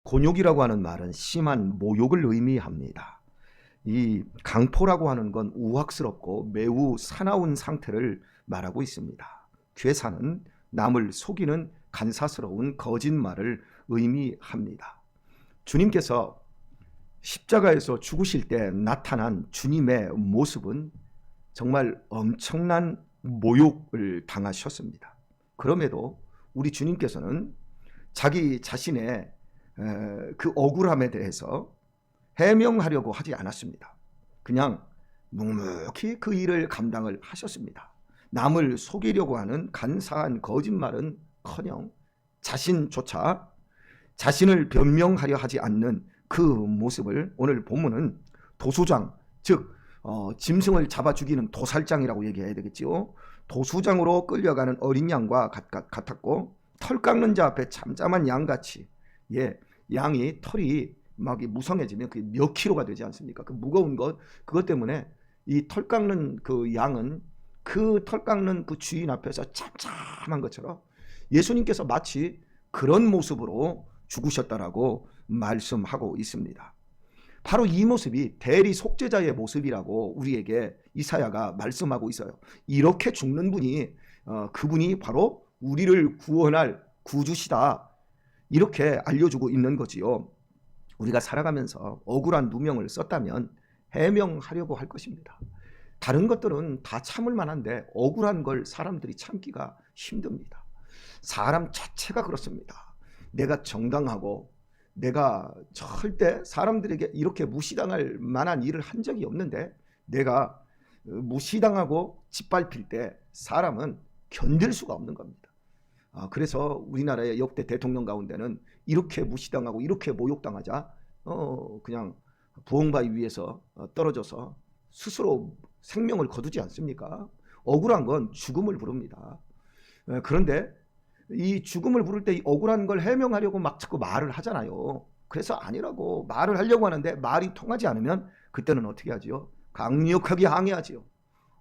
곤욕이라고 하는 말은 심한 모욕을 의미합니다. 이 강포라고 하는 건 우악스럽고 매우 사나운 상태를 말하고 있습니다. 괴사는 남을 속이는 간사스러운 거짓말을 의미합니다. 주님께서 십자가에서 죽으실 때 나타난 주님의 모습은 정말 엄청난 모욕을 당하셨습니다. 그럼에도 우리 주님께서는 자기 자신의 그 억울함에 대해서 해명하려고 하지 않았습니다. 그냥 묵묵히 그 일을 감당을 하셨습니다. 남을 속이려고 하는 간사한 거짓말은커녕 자신조차 자신을 변명하려 하지 않는 그 모습을 오늘 본문은 도수장, 즉 짐승을 잡아 죽이는 도살장이라고 얘기해야 되겠지요. 도수장으로 끌려가는 어린 양과 같았고, 털 깎는 자 앞에 잠잠한 양같이, 양이 털이 막 무성해지면 그게 몇 킬로가 되지 않습니까? 그 무거운 것, 그것 때문에 이 털 깎는 그 양은 그 털 깎는 그 주인 앞에서 잠잠한 것처럼 예수님께서 마치 그런 모습으로 죽으셨다라고 말씀하고 있습니다. 바로 이 모습이 대리 속죄자의 모습이라고 우리에게 이사야가 말씀하고 있어요. 이렇게 죽는 분이 그분이 바로 우리를 구원할 구주시다, 이렇게 알려주고 있는 거지요. 우리가 살아가면서 억울한 누명을 썼다면 해명하려고 할 것입니다. 다른 것들은 다 참을 만한데 억울한 걸 사람들이 참기가 힘듭니다. 사람 자체가 그렇습니다. 내가 정당하고 내가 절대 사람들에게 이렇게 무시당할 만한 일을 한 적이 없는데 내가 무시당하고 짓밟힐 때 사람은 견딜 수가 없는 겁니다. 그래서 우리나라의 역대 대통령 가운데는 이렇게 무시당하고 이렇게 모욕당하자 그냥 부엉바위 위에서 떨어져서 스스로 생명을 거두지 않습니까? 억울한 건 죽음을 부릅니다. 그런데 이 죽음을 부를 때 이 억울한 걸 해명하려고 막 자꾸 말을 하잖아요. 그래서 아니라고 말을 하려고 하는데 말이 통하지 않으면 그때는 어떻게 하지요? 강력하게 항의하지요.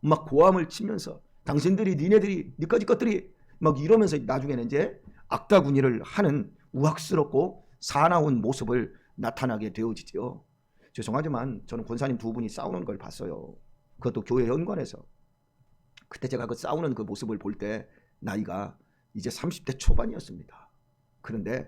막 고함을 치면서 당신들이 니네들이 니까지 것들이 막 이러면서 나중에는 이제 악다구니를 하는 우악스럽고 사나운 모습을 나타나게 되어지죠. 죄송하지만 저는 권사님 두 분이 싸우는 걸 봤어요. 그것도 교회 연관에서. 그때 제가 그 싸우는 그 모습을 볼 때 나이가 이제 30대 초반이었습니다. 그런데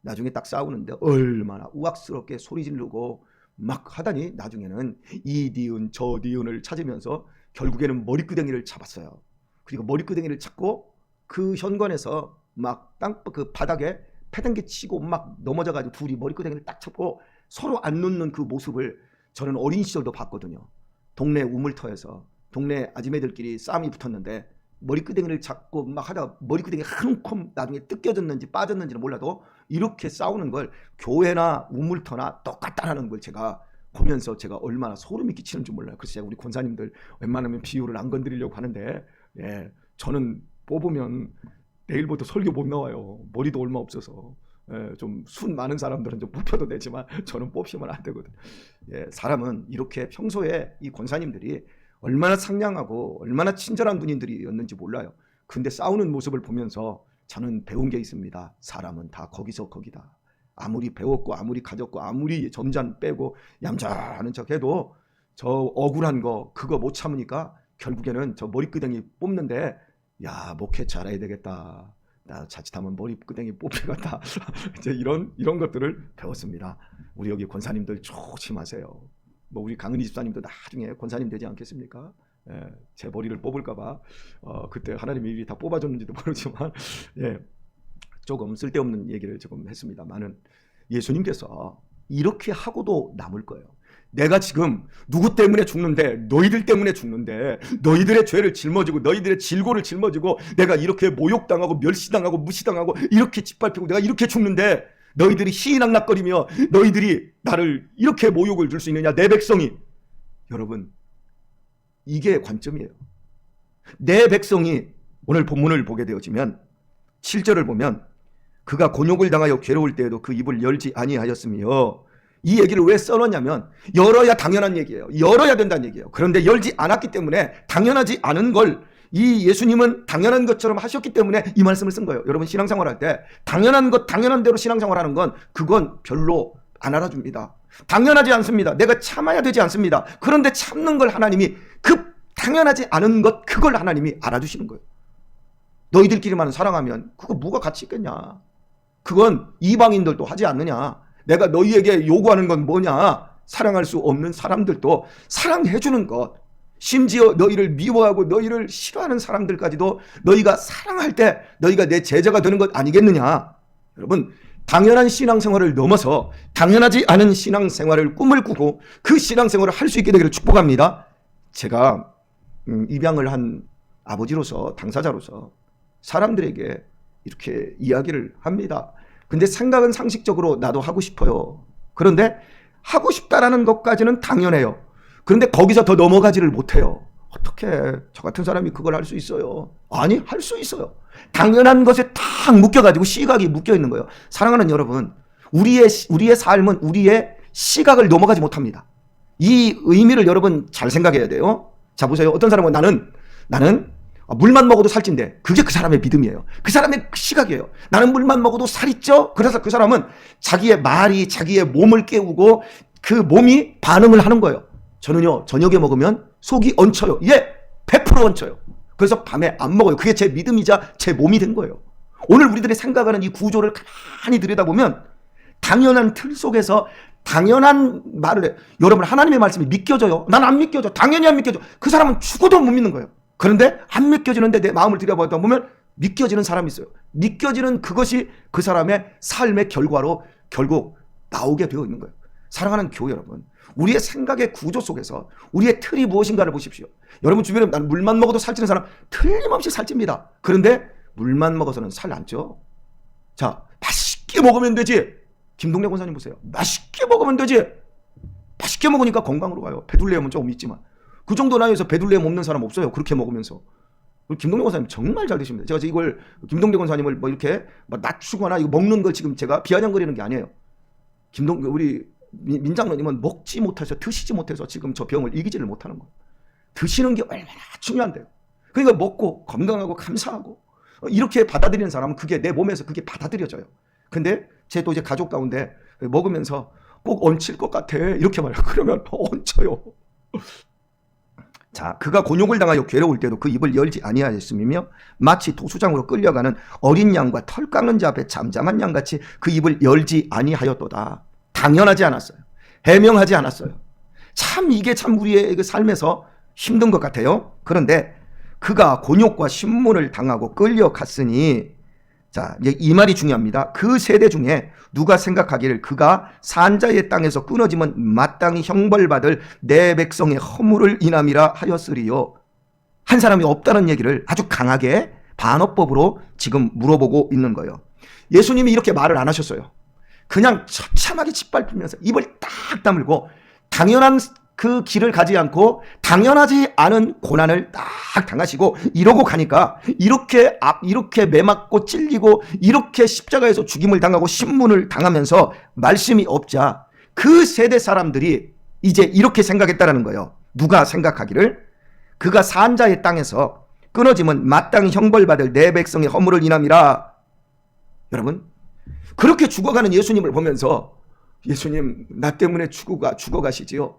나중에 딱 싸우는데 얼마나 우악스럽게 소리 지르고 막 하다니 나중에는 이 니은 저 니은을 찾으면서 결국에는 머리끄댕이를 잡았어요. 그리고 머리끄댕이를 잡고 그 현관에서 막 그 바닥에 패댕기 치고 막 넘어져가지고 둘이 머리끄댕이를 딱 잡고 서로 안 놓는 그 모습을 저는 어린 시절도 봤거든요. 동네 우물터에서 동네 아줌매들끼리 싸움이 붙었는데 머리끄댕이를 잡고 막 하다가 머리끄댕이 한 콤 나중에 뜯겨졌는지 빠졌는지는 몰라도 이렇게 싸우는 걸 교회나 우물터나 똑같다라는 걸 제가 보면서 제가 얼마나 소름이 끼치는 줄 몰라요. 그래서 제가 우리 권사님들 웬만하면 비유를 안 건드리려고 하는데 저는 뽑으면 내일부터 설교 못 나와요. 머리도 얼마 없어서. 좀 순 많은 사람들은 좀 뽑혀도 되지만 저는 뽑히면 안 되거든요. 사람은 이렇게 평소에 이 권사님들이 얼마나 상냥하고 얼마나 친절한 분들이었는지 몰라요. 근데 싸우는 모습을 보면서 저는 배운 게 있습니다. 사람은 다 거기서 거기다. 아무리 배웠고 아무리 가졌고 아무리 점잖 빼고 얌전한 척 해도 저 억울한 거 그거 못 참으니까 결국에는 저 머리끄댕이 뽑는데 야, 목회 잘해야 되겠다. 나 자칫하면 머리끄댕이 뽑히겠다. 이제 이런 것들을 배웠습니다. 우리 여기 권사님들 조심하세요. 뭐 우리 강은희 집사님도 나중에 권사님 되지 않겠습니까? 제 머리를 뽑을까봐 그때 하나님이 이리 다 뽑아줬는지도 모르지만 조금 쓸데없는 얘기를 조금 했습니다만은 예수님께서 이렇게 하고도 남을 거예요. 내가 지금 누구 때문에 죽는데 너희들 때문에 죽는데 너희들의 죄를 짊어지고 너희들의 질고를 짊어지고 내가 이렇게 모욕당하고 멸시당하고 무시당하고 이렇게 짓밟히고 내가 이렇게 죽는데 너희들이 희낙낙거리며 너희들이 나를 이렇게 모욕을 줄 수 있느냐 내 백성이. 여러분 이게 관점이에요. 내 백성이 오늘 본문을 보게 되어지면 7절을 보면 그가 곤욕을 당하여 괴로울 때에도 그 입을 열지 아니하였으며 이 얘기를 왜 써놨냐면 열어야 당연한 얘기예요. 열어야 된다는 얘기예요. 그런데 열지 않았기 때문에 당연하지 않은 걸 이 예수님은 당연한 것처럼 하셨기 때문에 이 말씀을 쓴 거예요. 여러분 신앙생활할 때 당연한 것 당연한 대로 신앙생활하는 건 그건 별로 안 알아줍니다. 당연하지 않습니다. 내가 참아야 되지 않습니다. 그런데 참는 걸 하나님이 그 당연하지 않은 것 그걸 하나님이 알아주시는 거예요. 너희들끼리만 사랑하면 그거 뭐가 가치 있겠냐. 그건 이방인들도 하지 않느냐. 내가 너희에게 요구하는 건 뭐냐. 사랑할 수 없는 사람들도 사랑해 주는 것. 심지어 너희를 미워하고 너희를 싫어하는 사람들까지도 너희가 사랑할 때 너희가 내 제자가 되는 것 아니겠느냐. 여러분 당연한 신앙생활을 넘어서 당연하지 않은 신앙생활을 꿈을 꾸고 그 신앙생활을 할 수 있게 되기를 축복합니다. 제가 입양을 한 아버지로서 당사자로서 사람들에게 이렇게 이야기를 합니다. 근데 생각은 상식적으로 나도 하고 싶어요. 그런데 하고 싶다라는 것까지는 당연해요. 그런데 거기서 더 넘어가지를 못해요. 어떻게 저 같은 사람이 그걸 할 수 있어요? 아니, 할 수 있어요. 당연한 것에 탁 묶여가지고 시각이 묶여 있는 거예요. 사랑하는 여러분, 우리의 삶은 우리의 시각을 넘어가지 못합니다. 이 의미를 여러분 잘 생각해야 돼요. 자, 보세요. 어떤 사람은 나는 물만 먹어도 살찐데 그게 그 사람의 믿음이에요. 그 사람의 시각이에요. 나는 물만 먹어도 살이 쪄. 그래서 그 사람은 자기의 말이 자기의 몸을 깨우고 그 몸이 반응을 하는 거예요. 저는요 저녁에 먹으면 속이 얹혀요. 예, 100% 얹혀요. 그래서 밤에 안 먹어요. 그게 제 믿음이자 제 몸이 된 거예요. 오늘 우리들이 생각하는 이 구조를 가만히 들여다보면 당연한 틀 속에서 당연한 말을 해. 여러분 하나님의 말씀이 믿겨져요? 난 안 믿겨져. 당연히 안 믿겨져. 그 사람은 죽어도 못 믿는 거예요. 그런데 안 믿겨지는데 내 마음을 들여다보다 보면 믿겨지는 사람이 있어요. 믿겨지는 그것이 그 사람의 삶의 결과로 결국 나오게 되어 있는 거예요. 사랑하는 교회 여러분, 우리의 생각의 구조 속에서 우리의 틀이 무엇인가를 보십시오. 여러분 주변에 난 물만 먹어도 살찌는 사람 틀림없이 살찝니다. 그런데 물만 먹어서는 살 안 쪄. 자, 맛있게 먹으면 되지. 김동래 권사님 보세요. 맛있게 먹으면 되지. 맛있게 먹으니까 건강으로 가요. 배둘레염은 조금 있지만 그 정도 나이에서 배둘레염 없는 사람 없어요. 그렇게 먹으면서. 김동래 권사님 정말 잘 되십니다. 제가 이걸 김동래 권사님을 뭐 이렇게 낮추거나 이거 먹는 걸 지금 제가 비아냥거리는 게 아니에요. 우리 민장로님은 먹지 못해서 드시지 못해서 지금 저 병을 이기지를 못하는 거예요. 드시는 게 얼마나 중요한데요. 그러니까 먹고 건강하고 감사하고 이렇게 받아들이는 사람은 그게 내 몸에서 그게 받아들여져요. 근데 제 또 이제 가족 가운데 먹으면서 꼭 얹힐 것 같아 이렇게 말해요. 그러면 얹혀요. 자, 그가 곤욕을 당하여 괴로울 때도 그 입을 열지 아니하였음이며 마치 도수장으로 끌려가는 어린 양과 털 깎는 자 앞에 잠잠한 양같이 그 입을 열지 아니하였도다. 당연하지 않았어요. 해명하지 않았어요. 참 이게 참 우리의 그 삶에서 힘든 것 같아요. 그런데 그가 곤욕과 신문을 당하고 끌려갔으니, 자, 이 말이 중요합니다. 그 세대 중에 누가 생각하기를 그가 산자의 땅에서 끊어지면 마땅히 형벌받을 내 백성의 허물을 인함이라 하였으리요. 한 사람이 없다는 얘기를 아주 강하게 반어법으로 지금 물어보고 있는 거예요. 예수님이 이렇게 말을 안 하셨어요. 그냥 처참하게 짓밟으면서 입을 딱 다물고 당연한 그 길을 가지 않고 당연하지 않은 고난을 딱 당하시고 이러고 가니까 이렇게 매맞고 찔리고 이렇게 십자가에서 죽임을 당하고 신문을 당하면서 말씀이 없자 그 세대 사람들이 이제 이렇게 생각했다라는 거예요. 누가 생각하기를 그가 산자의 땅에서 끊어지면 마땅히 형벌받을 내 백성의 허물을 인함이라. 여러분 그렇게 죽어가는 예수님을 보면서 예수님 나 때문에 죽어가시지요.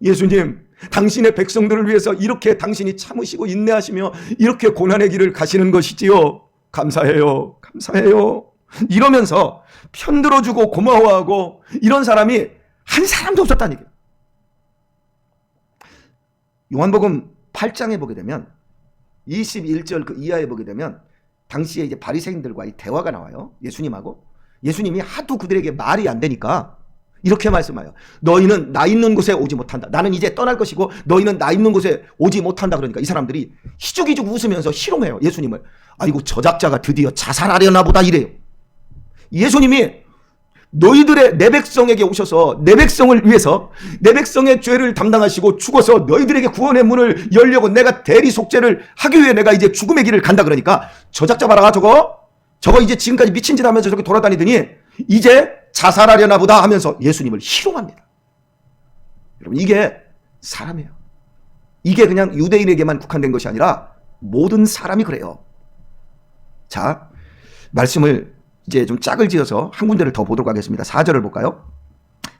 예수님 당신의 백성들을 위해서 이렇게 당신이 참으시고 인내하시며 이렇게 고난의 길을 가시는 것이지요. 감사해요. 감사해요. 이러면서 편들어주고 고마워하고 이런 사람이 한 사람도 없었다는 얘기예요. 요한복음 8장에 보게 되면 21절 그 이하에 보게 되면 당시에 이제 바리새인들과의 대화가 나와요. 예수님하고. 예수님이 하도 그들에게 말이 안 되니까 이렇게 말씀해요. 너희는 나 있는 곳에 오지 못한다. 나는 이제 떠날 것이고 너희는 나 있는 곳에 오지 못한다. 그러니까 이 사람들이 희죽희죽 웃으면서 희롱해요. 예수님을. 아이고 저작자가 드디어 자살하려나 보다 이래요. 예수님이 너희들의 내 백성에게 오셔서 내 백성을 위해서 내 백성의 죄를 담당하시고 죽어서 너희들에게 구원의 문을 열려고 내가 대리 속죄를 하기 위해 내가 이제 죽음의 길을 간다. 그러니까 저작자 봐라 저거 이제 지금까지 미친 짓 하면서 저렇게 돌아다니더니 이제 자살하려나 보다 하면서 예수님을 희롱합니다. 여러분 이게 사람이에요. 이게 그냥 유대인에게만 국한된 것이 아니라 모든 사람이 그래요. 자, 말씀을 이제 좀 짝을 지어서 한 군데를 더 보도록 하겠습니다. 4절을 볼까요?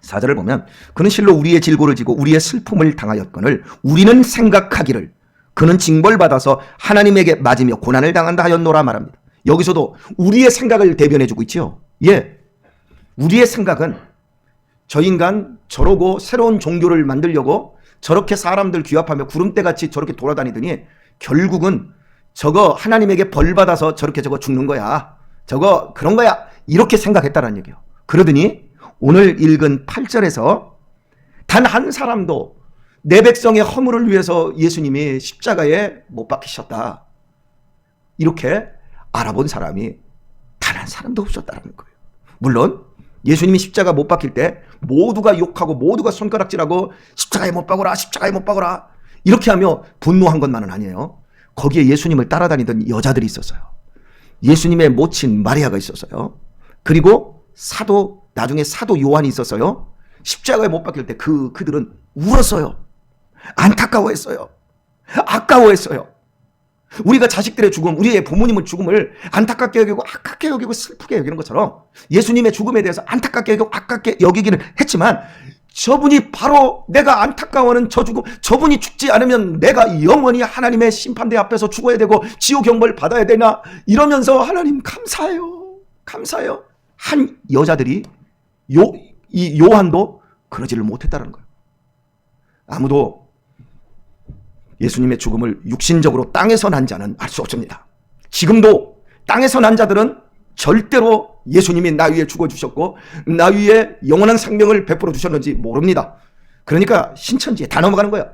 4절을 보면 그는 실로 우리의 질고를 지고 우리의 슬픔을 당하였거늘 우리는 생각하기를 그는 징벌받아서 하나님에게 맞으며 고난을 당한다 하였노라 말합니다. 여기서도 우리의 생각을 대변해주고 있지요. 예, 우리의 생각은 저 인간 저러고 새로운 종교를 만들려고 저렇게 사람들 규합하며 구름대같이 저렇게 돌아다니더니 결국은 저거 하나님에게 벌받아서 저렇게 저거 죽는 거야. 저거 그런 거야. 이렇게 생각했다는 얘기예요. 그러더니 오늘 읽은 8절에서 단 한 사람도 내 백성의 허물을 위해서 예수님이 십자가에 못 박히셨다. 이렇게 알아본 사람이 단 한 사람도 없었다는 거예요. 물론 예수님이 십자가 못 박힐 때 모두가 욕하고 모두가 손가락질하고 십자가에 못 박으라, 십자가에 못 박으라 이렇게 하며 분노한 것만은 아니에요. 거기에 예수님을 따라다니던 여자들이 있었어요. 예수님의 모친 마리아가 있었어요. 그리고 나중에 사도 요한이 있었어요. 십자가에 못 박힐 때 그들은 울었어요. 안타까워했어요. 아까워했어요. 우리가 자식들의 죽음, 우리의 부모님의 죽음을 안타깝게 여기고 아깝게 여기고 슬프게 여기는 것처럼 예수님의 죽음에 대해서 안타깝게 여기고 아깝게 여기기는 했지만 저분이 바로 내가 안타까워하는 저 죽음, 저분이 죽지 않으면 내가 영원히 하나님의 심판대 앞에서 죽어야 되고 지옥 형벌 받아야 되나 이러면서 하나님 감사해요. 감사해요. 한 여자들이 이 요한도 그러지를 못했다는 거예요. 아무도 예수님의 죽음을 육신적으로 땅에서 난 자는 알 수 없습니다. 지금도 땅에서 난 자들은 절대로 예수님이 나 위에 죽어주셨고 나 위에 영원한 생명을 베풀어 주셨는지 모릅니다. 그러니까 신천지에 다 넘어가는 거야.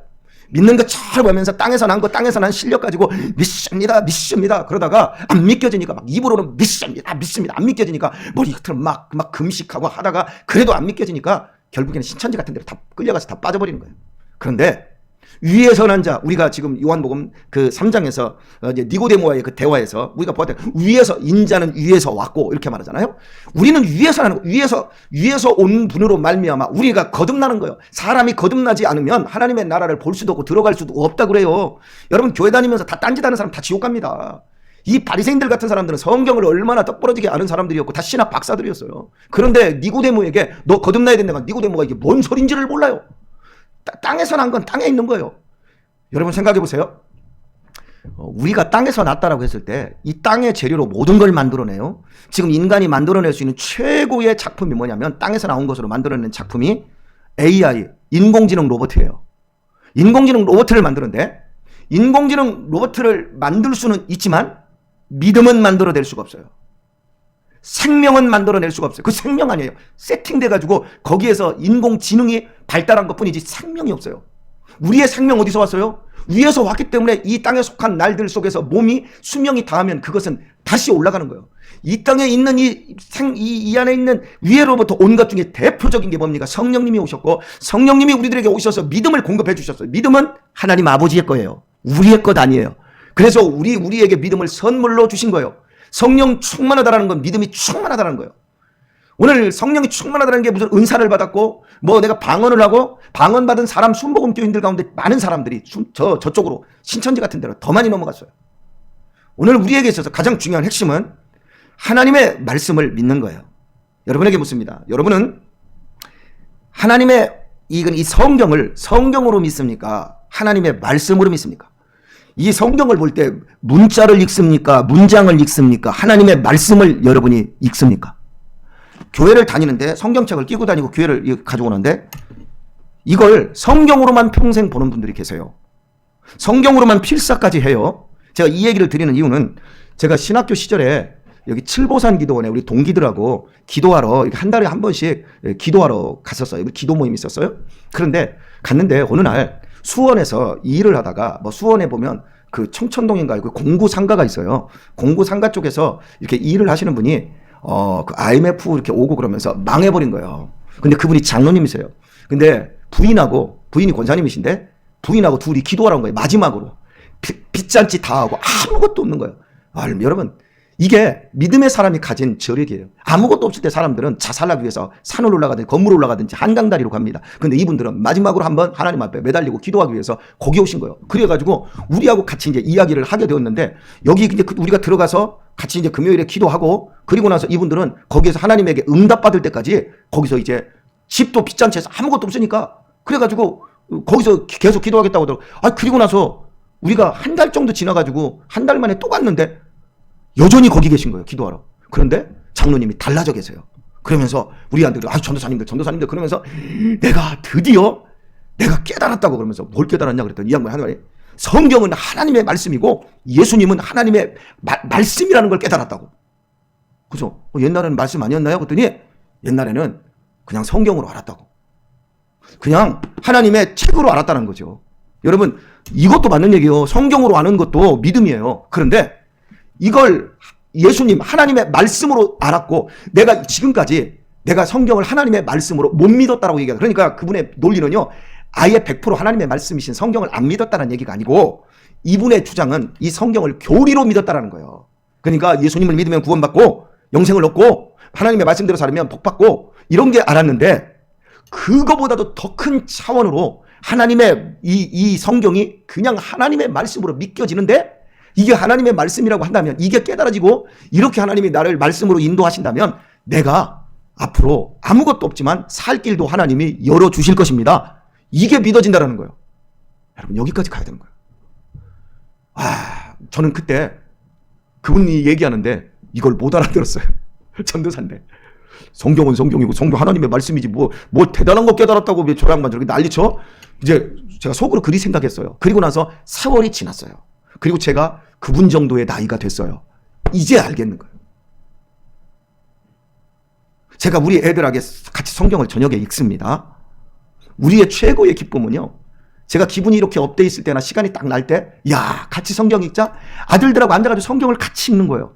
믿는 거 잘 보면서 땅에서 난 거 땅에서 난 실력 가지고 믿습니다 그러다가 안 믿겨지니까 막 입으로는 믿습니다 안 믿겨지니까 머리 끝으로 막 금식하고 하다가 그래도 안 믿겨지니까 결국에는 신천지 같은 데로 다 끌려가서 다 빠져버리는 거예요. 그런데 위에서 난 자, 우리가 지금 요한복음 그 3장에서 니고데모와의 그 대화에서 우리가 보았던 위에서 인자는 위에서 왔고 이렇게 말하잖아요. 우리는 위에서 나는 위에서 온 분으로 말미암아 우리가 거듭나는 거예요. 사람이 거듭나지 않으면 하나님의 나라를 볼 수도 없고 들어갈 수도 없다 그래요. 여러분 교회 다니면서 다 딴짓하는 사람 다 지옥 갑니다. 이 바리새인들 같은 사람들은 성경을 얼마나 똑부러지게 아는 사람들이었고 다 신학 박사들이었어요. 그런데 니고데모에게 너 거듭나야 된다가 니고데모가 이게 뭔 소린지를 몰라요. 땅에서 난 건 땅에 있는 거예요. 여러분 생각해 보세요. 우리가 땅에서 났다라고 했을 때 이 땅의 재료로 모든 걸 만들어내요. 지금 인간이 만들어낼 수 있는 최고의 작품이 뭐냐면 땅에서 나온 것으로 만들어낸 작품이 AI, 인공지능 로봇이에요. 인공지능 로봇을 만드는데 인공지능 로봇을 만들 수는 있지만 믿음은 만들어낼 수가 없어요. 생명은 만들어낼 수가 없어요. 그 생명 아니에요. 세팅돼가지고 거기에서 인공지능이 발달한 것뿐이지 생명이 없어요. 우리의 생명 어디서 왔어요? 위에서 왔기 때문에 이 땅에 속한 날들 속에서 몸이 수명이 닿으면 그것은 다시 올라가는 거예요. 이 땅에 있는 이 안에 있는 위에로부터 온 것 중에 대표적인 게 뭡니까? 성령님이 오셨고 성령님이 우리들에게 오셔서 믿음을 공급해 주셨어요. 믿음은 하나님 아버지의 거예요. 우리의 것 아니에요. 그래서 우리에게 믿음을 선물로 주신 거예요. 성령 충만하다라는 건 믿음이 충만하다는 거예요. 오늘 성령이 충만하다는 게 무슨 은사를 받았고 뭐 내가 방언을 하고 방언 받은 사람 순복음 교인들 가운데 많은 사람들이 저쪽으로 신천지 같은 데로 더 많이 넘어갔어요. 오늘 우리에게 있어서 가장 중요한 핵심은 하나님의 말씀을 믿는 거예요. 여러분에게 묻습니다. 여러분은 하나님의 이 성경을 성경으로 믿습니까? 하나님의 말씀으로 믿습니까? 이 성경을 볼 때 문자를 읽습니까? 문장을 읽습니까? 하나님의 말씀을 여러분이 읽습니까? 교회를 다니는데 성경책을 끼고 다니고 교회를 가지고 오는데 이걸 성경으로만 평생 보는 분들이 계세요. 성경으로만 필사까지 해요. 제가 이 얘기를 드리는 이유는 제가 신학교 시절에 여기 칠보산 기도원에 우리 동기들하고 기도하러 한 달에 한 번씩 기도하러 갔었어요. 기도 모임이 있었어요. 그런데 갔는데 어느 날 수원에서 이 일을 하다가 뭐 수원에 보면 그 청천동인가 그 공구 상가가 있어요. 공구 상가 쪽에서 이렇게 일을 하시는 분이 그 IMF 이렇게 오고 그러면서 망해버린 거예요. 근데 그분이 장로님이세요. 근데 부인이 권사님이신데 부인하고 둘이 기도하러 온 거예요. 마지막으로 빚잔치 다 하고 아무것도 없는 거예요. 여러분 이게 믿음의 사람이 가진 저력이에요. 아무것도 없을 때 사람들은 자살하기 위해서 산을 올라가든지 건물 올라가든지 한강다리로 갑니다. 근데 이분들은 마지막으로 한번 하나님 앞에 매달리고 기도하기 위해서 거기 오신 거예요. 그래가지고 우리하고 같이 이제 이야기를 하게 되었는데, 여기 이제 우리가 들어가서 같이 이제 금요일에 기도하고, 그리고 나서 이분들은 거기에서 하나님에게 응답받을 때까지 거기서 이제 집도 빚잔치에서 아무것도 없으니까 그래가지고 거기서 계속 기도하겠다고 하더라고요. 그리고 나서 우리가 한 달 정도 지나가지고 한 달 만에 또 갔는데 여전히 거기 계신 거예요, 기도하러. 그런데 장로님이 달라져 계세요. 그러면서 우리한테 전도사님들 그러면서 내가 드디어 내가 깨달았다고, 그러면서 뭘 깨달았냐 그랬더니 이 양반이 하는 말이, 성경은 하나님의 말씀이고 예수님은 하나님의 말씀이라는 걸 깨달았다고. 그죠? 옛날에는 말씀 아니었나요? 그랬더니 옛날에는 그냥 성경으로 알았다고. 그냥 하나님의 책으로 알았다는 거죠. 여러분, 이것도 맞는 얘기예요. 성경으로 아는 것도 믿음이에요. 그런데 이걸 예수님 하나님의 말씀으로 알았고, 내가 지금까지 내가 성경을 하나님의 말씀으로 못 믿었다라고 얘기해요. 그러니까 그분의 논리는요, 아예 100% 하나님의 말씀이신 성경을 안 믿었다는 얘기가 아니고, 이분의 주장은 이 성경을 교리로 믿었다라는 거예요. 그러니까 예수님을 믿으면 구원받고 영생을 얻고 하나님의 말씀대로 살면 복받고 이런 게 알았는데, 그거보다도 더 큰 차원으로 하나님의 이 성경이 그냥 하나님의 말씀으로 믿겨지는데, 이게 하나님의 말씀이라고 한다면, 이게 깨달아지고 이렇게 하나님이 나를 말씀으로 인도하신다면 내가 앞으로 아무것도 없지만 살 길도 하나님이 열어주실 것입니다. 이게 믿어진다는 거예요. 여러분, 여기까지 가야 되는 거예요. 저는 그때 그분이 얘기하는데 이걸 못 알아들었어요. 전도사인데. 성경은 성경이고 성경 하나님의 말씀이지 뭐 대단한 거 깨달았다고 왜 저랑만 저렇게 난리쳐? 이제 제가 속으로 그리 생각했어요. 그리고 나서 세월이 지났어요. 그리고 제가 그분 정도의 나이가 됐어요. 이제 알겠는 거예요. 제가 우리 애들에게 같이 성경을 저녁에 읽습니다. 우리의 최고의 기쁨은요, 제가 기분이 이렇게 업돼 있을 때나 시간이 딱 날 때, 야, 같이 성경 읽자. 아들들하고 앉아가지고 성경을 같이 읽는 거예요.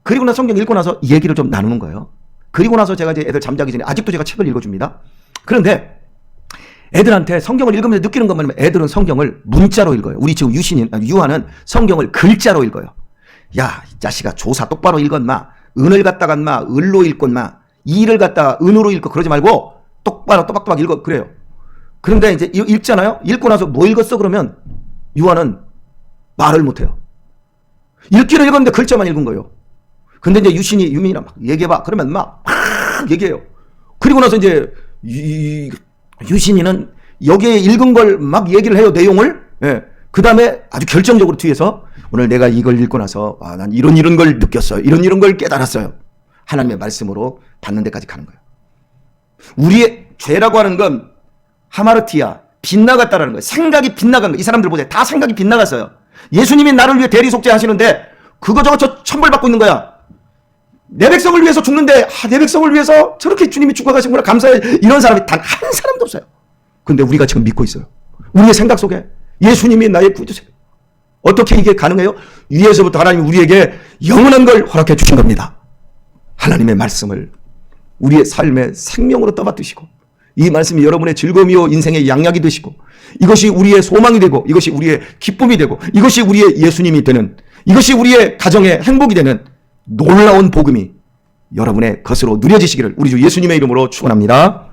그리고 나서 성경 읽고 나서 얘기를 좀 나누는 거예요. 그리고 나서 제가 이제 애들 잠자기 전에 아직도 제가 책을 읽어줍니다. 그런데 애들한테 성경을 읽으면서 느끼는 것만 하면, 애들은 성경을 문자로 읽어요. 우리 지금 유아는 성경을 글자로 읽어요. 야, 이 자식아, 조사 똑바로 읽었나? 은을 갖다가 마 을로 읽건마, 이를 갖다가 은으로 읽고 그러지 말고 똑바로 또박또박 읽어. 그래요. 그런데 이제 읽잖아요. 읽고 나서 뭐 읽었어? 그러면 유아는 말을 못해요. 읽기를 읽었는데 글자만 읽은 거예요. 근데 이제 유민이랑 막 얘기해봐. 그러면 막 얘기해요. 그리고 나서 이제 유신이는 여기에 읽은 걸 막 얘기를 해요. 내용을. 예. 그 다음에 아주 결정적으로 뒤에서, 오늘 내가 이걸 읽고 나서 난 이런 걸 느꼈어요. 이런 걸 깨달았어요. 하나님의 말씀으로 받는 데까지 가는 거예요. 우리의 죄라고 하는 건 하마르티야, 빗나갔다라는 거예요. 생각이 빗나간 거예요. 이 사람들 보세요. 다 생각이 빗나갔어요. 예수님이 나를 위해 대리속죄 하시는데 그거 저거 저 천벌 받고 있는 거야. 내 백성을 위해서 죽는데, 내 백성을 위해서 저렇게 주님이 죽어가시는구나, 감사해. 이런 사람이 단 한 사람도 없어요. 근데 우리가 지금 믿고 있어요. 우리의 생각 속에 예수님이 나의 구주세요. 어떻게 이게 가능해요? 위에서부터 하나님이 우리에게 영원한 걸 허락해 주신 겁니다. 하나님의 말씀을 우리의 삶의 생명으로 떠받드시고, 이 말씀이 여러분의 즐거움이요 인생의 양약이 되시고, 이것이 우리의 소망이 되고, 이것이 우리의 기쁨이 되고, 이것이 우리의 예수님이 되는, 이것이 우리의 가정의 행복이 되는 놀라운 복음이 여러분의 것으로 누려지시기를 우리 주 예수님의 이름으로 축원합니다.